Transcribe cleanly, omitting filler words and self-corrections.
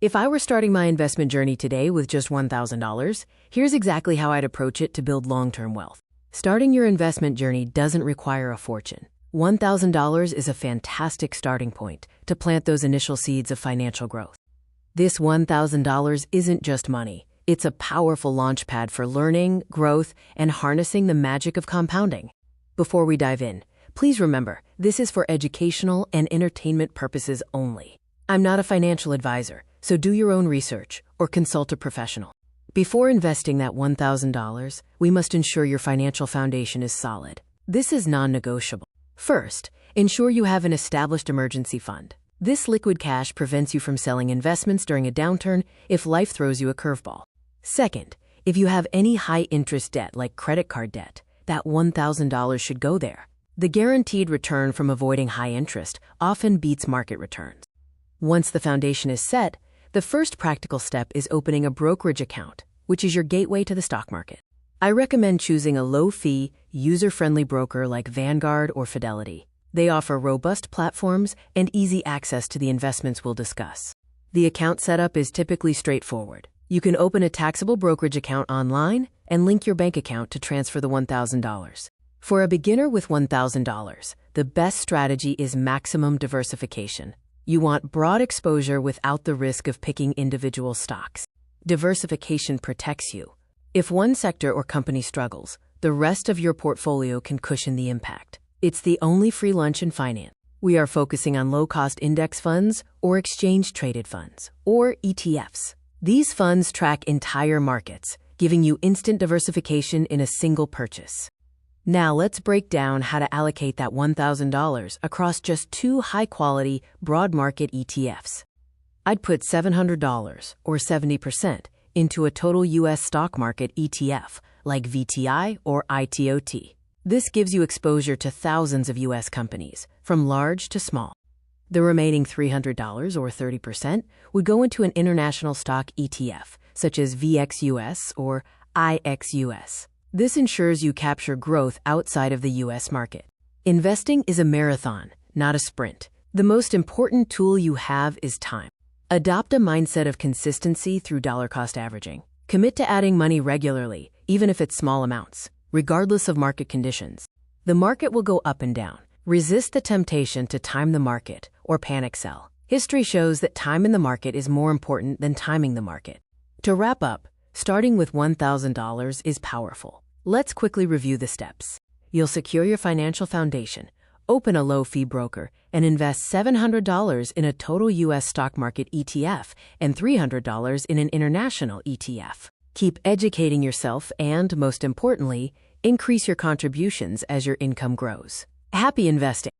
If I were starting my investment journey today with just $1,000, here's exactly how I'd approach it to build long-term wealth. Starting your investment journey doesn't require a fortune. $1,000 is a fantastic starting point to plant those initial seeds of financial growth. This $1,000 isn't just money. It's a powerful launchpad for learning, growth, and harnessing the magic of compounding. Before we dive in, please remember, this is for educational and entertainment purposes only. I'm not a financial advisor, so do your own research or consult a professional. Before investing that $1,000, we must ensure your financial foundation is solid. This is non-negotiable. First, ensure you have an established emergency fund. This liquid cash prevents you from selling investments during a downturn if life throws you a curveball. Second, if you have any high-interest debt like credit card debt, that $1,000 should go there. The guaranteed return from avoiding high interest often beats market returns. Once the foundation is set, the first practical step is opening a brokerage account, which is your gateway to the stock market. I recommend choosing a low-fee, user-friendly broker like Vanguard or Fidelity. They offer robust platforms and easy access to the investments we'll discuss. The account setup is typically straightforward. You can open a taxable brokerage account online and link your bank account to transfer the $1,000. For a beginner with $1,000, the best strategy is maximum diversification. You want broad exposure without the risk of picking individual stocks. Diversification protects you. If one sector or company struggles, the rest of your portfolio can cushion the impact. It's the only free lunch in finance. We are focusing on low-cost index funds or exchange-traded funds, or ETFs. These funds track entire markets, giving you instant diversification in a single purchase. Now let's break down how to allocate that $1,000 across just two high-quality, broad-market ETFs. I'd put $700, or 70%, into a total U.S. stock market ETF, like VTI or ITOT. This gives you exposure to thousands of U.S. companies, from large to small. The remaining $300, or 30%, would go into an international stock ETF, such as VXUS or IXUS. This ensures you capture growth outside of the U.S. market. Investing is a marathon, not a sprint. The most important tool you have is time. Adopt a mindset of consistency through dollar-cost averaging. Commit to adding money regularly, even if it's small amounts, regardless of market conditions. The market will go up and down. Resist the temptation to time the market or panic sell. History shows that time in the market is more important than timing the market. To wrap up, starting with $1,000 is powerful. Let's quickly review the steps. You'll secure your financial foundation, open a low-fee broker, and invest $700 in a total U.S. stock market ETF and $300 in an international ETF. Keep educating yourself and, most importantly, increase your contributions as your income grows. Happy investing!